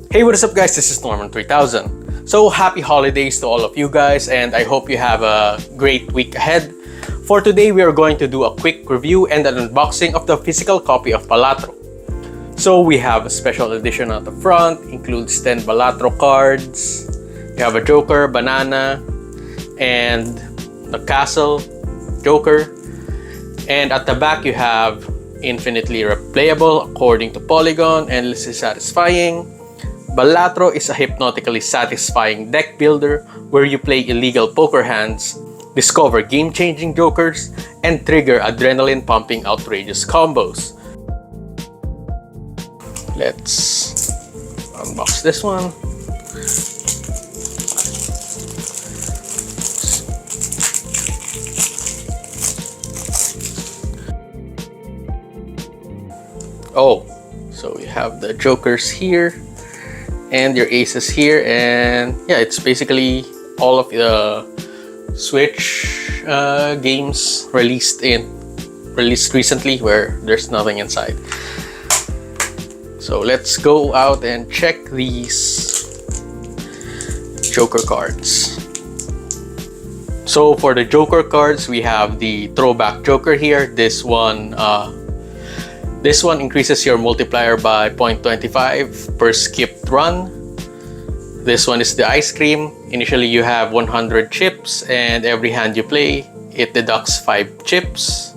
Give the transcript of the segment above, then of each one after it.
Hey, what is up guys? This is Norman 3000. So happy holidays to all of you guys, and I hope you have a great week ahead. For today, we are going to do a quick review and an unboxing of the physical copy of Balatro. So we have a special edition at the front, includes 10 Balatro cards. You have a Joker, Banana, and the Castle, Joker. And at the back, you have infinitely replayable according to Polygon, endlessly satisfying. Balatro is a hypnotically satisfying deck builder where you play illegal poker hands, discover game-changing jokers, and trigger adrenaline-pumping outrageous combos. Let's unbox this one. Oh, so we have the jokers here and your aces here, and yeah, it's basically all of the Switch games released recently where there's nothing inside. So let's go out and check these Joker cards. So for the Joker cards, we have the Throwback Joker here. This one increases your multiplier by 0.25 per skipped run. This one is the Ice Cream. Initially, you have 100 chips, and every hand you play, it deducts 5 chips.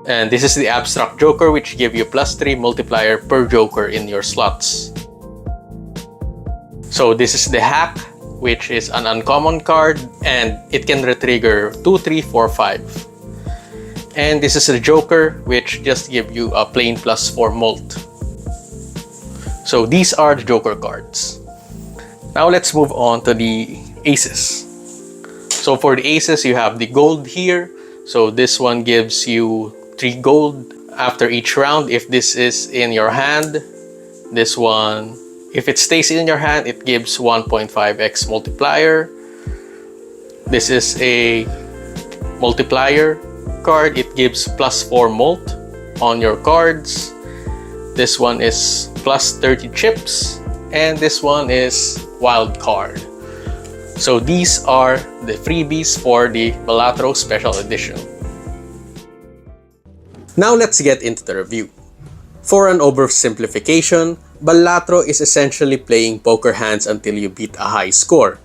And this is the Abstract Joker, which give you +3 multiplier per Joker in your slots. So this is the Hack, which is an uncommon card, and it can retrigger 2, 3, 4, 5. And this is the Joker, which just give you a plain +4 mult. So these are the Joker cards. Now let's move on to the aces. So for the aces, you have the gold here. So this one gives you 3 gold after each round if this is in your hand. This one, if it stays in your hand, it gives 1.5x multiplier. This is a multiplier card. It gives +4 mult on your cards. This one is +30 chips, and this one is wild card. So these are the freebies for the Balatro Special Edition. Now let's get into the review. For an oversimplification, Balatro is essentially playing poker hands until you beat a high score.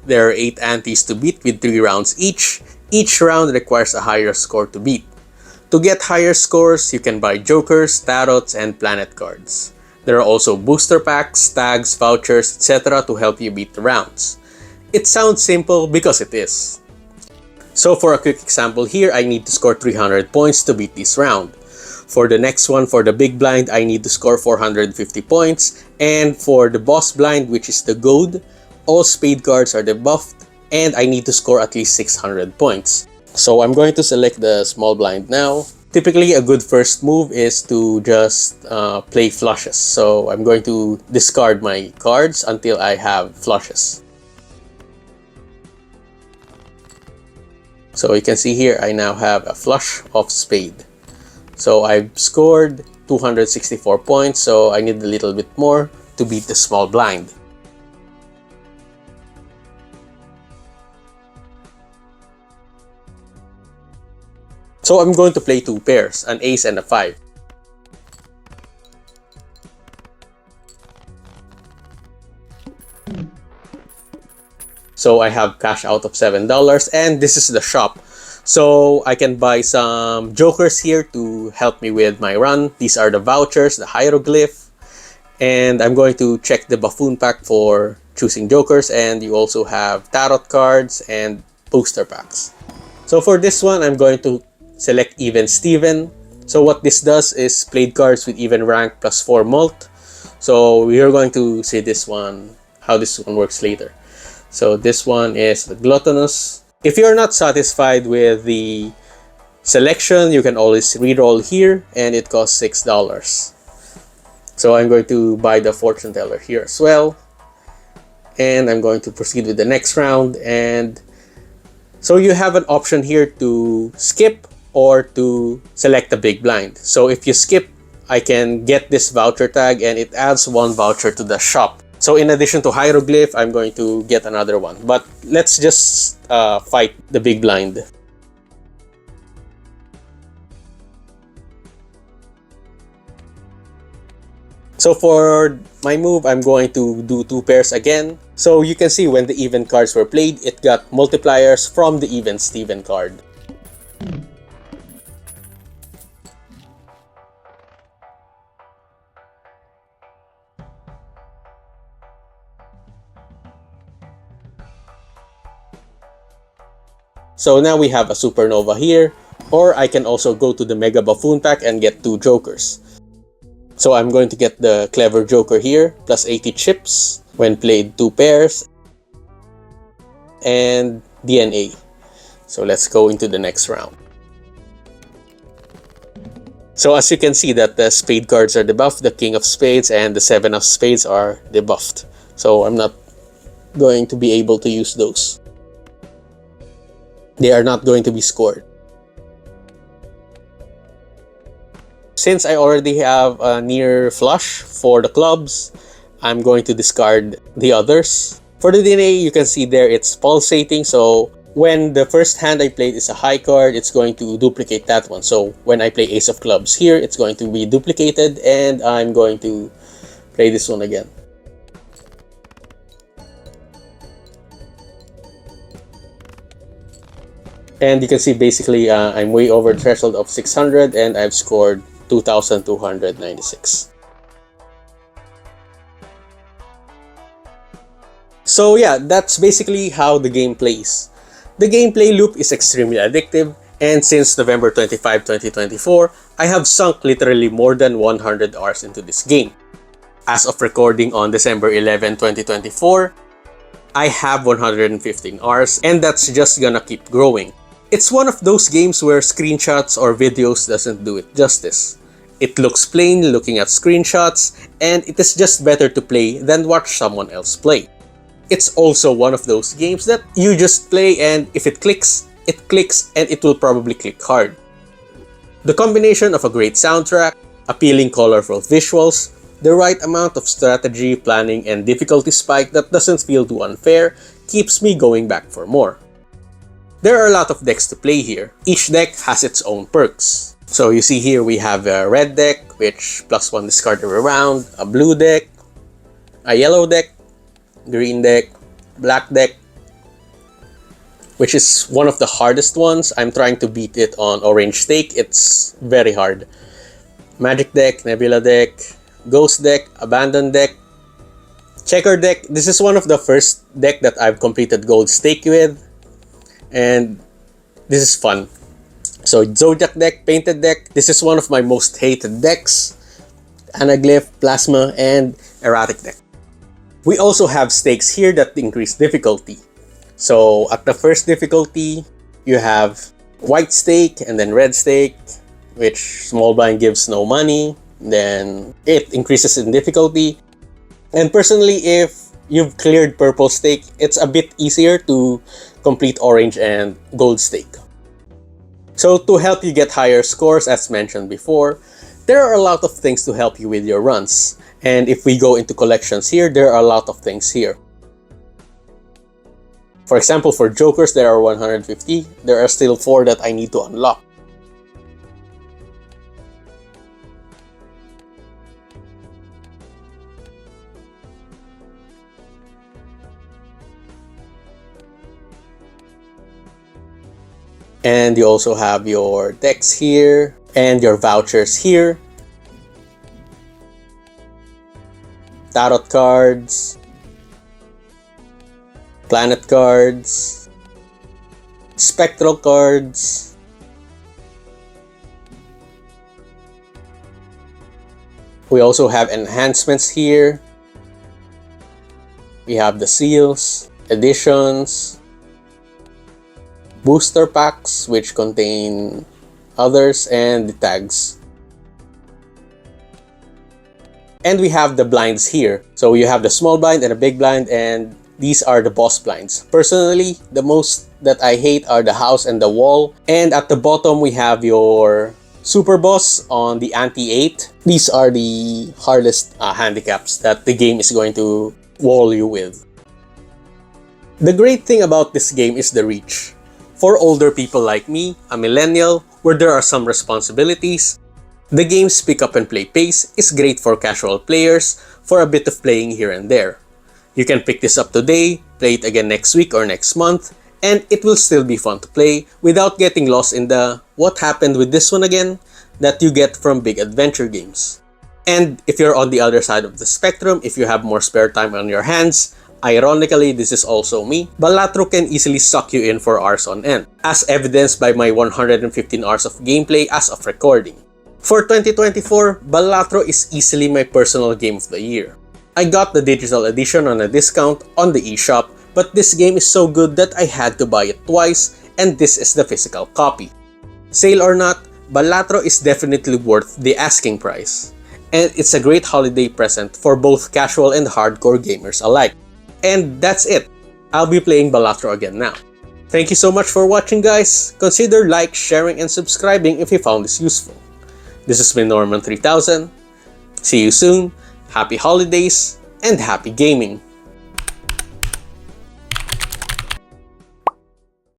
There are 8 antes to beat with 3 rounds each. Each round requires a higher score to beat. To get higher scores, you can buy jokers, tarots, and planet cards. There are also booster packs, tags, vouchers, etc. to help you beat the rounds. It sounds simple because it is. So for a quick example here, I need to score 300 points to beat this round. For the next one, for the big blind, I need to score 450 points. And for the boss blind, which is the gold, all spade cards are debuffed, and I need to score at least 600 points. So I'm going to select the small blind now. Typically, a good first move is to just play flushes. So I'm going to discard my cards until I have flushes. So you can see here, I now have a flush of spade. So I've scored 264 points, so I need a little bit more to beat the small blind. So I'm going to play 2 pairs, an ace and a 5. So I have cash out of $7, and this is the shop. So I can buy some jokers here to help me with my run. These are the vouchers, the hieroglyph. And I'm going to check the buffoon pack for choosing jokers, and you also have tarot cards and booster packs. So for this one, I'm going to select Even Steven. So what this does is played cards with even rank +4 mult. So we are going to see this one, how this one works later. So this one is the Gluttonous. If you're not satisfied with the selection, you can always reroll here, and it costs $6. So I'm going to buy the Fortune Teller here as well. And I'm going to proceed with the next round. And so you have an option here to skip or to select a big blind. So if you skip I can get this voucher tag and it adds 1 voucher to the shop. So in addition to hieroglyph, I'm going to get another one. But let's just fight the big blind. So for my move, I'm going to do 2 pairs again. So you can see when the even cards were played, it got multipliers from the even Steven card. So now we have a supernova here, or I can also go to the Mega Buffoon pack and get 2 jokers. So I'm going to get the Clever Joker here, plus 80 chips when played 2 pairs, and DNA. So let's go into the next round. So as you can see that the spade cards are debuffed, the King of Spades and the 7 of Spades are debuffed. So I'm not going to be able to use those. They are not going to be scored. Since I already have a near flush for the clubs, I'm going to discard the others. For the DNA, you can see there it's pulsating. So when the first hand I played is a high card, it's going to duplicate that one. So when I play Ace of Clubs here, it's going to be duplicated and I'm going to play this one again. And you can see basically I'm way over the threshold of 600 and I've scored 2,296. So yeah, that's basically how the game plays. The gameplay loop is extremely addictive, and since November 25, 2024, I have sunk literally more than 100 hours into this game. As of recording on December 11, 2024, I have 115 hours, and that's just gonna keep growing. It's one of those games where screenshots or videos doesn't do it justice. It looks plain looking at screenshots, and it is just better to play than watch someone else play. It's also one of those games that you just play and if it clicks and it will probably click hard. The combination of a great soundtrack, appealing colorful visuals, the right amount of strategy, planning, and difficulty spike that doesn't feel too unfair keeps me going back for more. There are a lot of decks to play here. Each deck has its own perks. So you see here we have a red deck, which +1 discard every round, a blue deck, a yellow deck, green deck, black deck, which is one of the hardest ones. I'm trying to beat it on orange stake. It's very hard. Magic deck, Nebula deck, Ghost deck, Abandon deck, Checker deck. This is one of the first deck that I've completed gold stake with. And this is fun. So Zodiac deck, Painted deck. This is one of my most hated decks. Anaglyph, Plasma, and Erratic deck. We also have stakes here that increase difficulty. So at the first difficulty, you have white stake and then red stake, which small blind gives no money. Then it increases in difficulty. And personally, if you've cleared purple stake, it's a bit easier to complete orange and gold stake. So to help you get higher scores, as mentioned before, there are a lot of things to help you with your runs. And if we go into collections here, there are a lot of things here. For example, for jokers, there are 150. There are still 4 that I need to unlock. And you also have your decks here and your vouchers here. Tarot cards, planet cards, spectral cards, we also have enhancements here. We have the seals, editions, booster packs which contain others, and the tags. And we have the blinds here. So you have the small blind and a big blind, and these are the boss blinds. Personally, the most that I hate are the house and the wall. And at the bottom, we have your Super Boss on the Anti-8. These are the hardest handicaps that the game is going to wall you with. The great thing about this game is the reach. For older people like me, a millennial, where there are some responsibilities, the game's pick up and play pace is great for casual players for a bit of playing here and there. You can pick this up today, play it again next week or next month, and it will still be fun to play without getting lost in the "what happened with this one again" that you get from big adventure games. And if you're on the other side of the spectrum, if you have more spare time on your hands, ironically, this is also me, Balatro can easily suck you in for hours on end, as evidenced by my 115 hours of gameplay as of recording. For 2024, Balatro is easily my personal game of the year. I got the digital edition on a discount on the eShop, but this game is so good that I had to buy it twice, and this is the physical copy. Sale or not, Balatro is definitely worth the asking price. And it's a great holiday present for both casual and hardcore gamers alike. And that's it. I'll be playing Balatro again now. Thank you so much for watching, guys. Consider like, sharing, and subscribing if you found this useful. This has been Norman3000. See you soon, happy holidays, and happy gaming!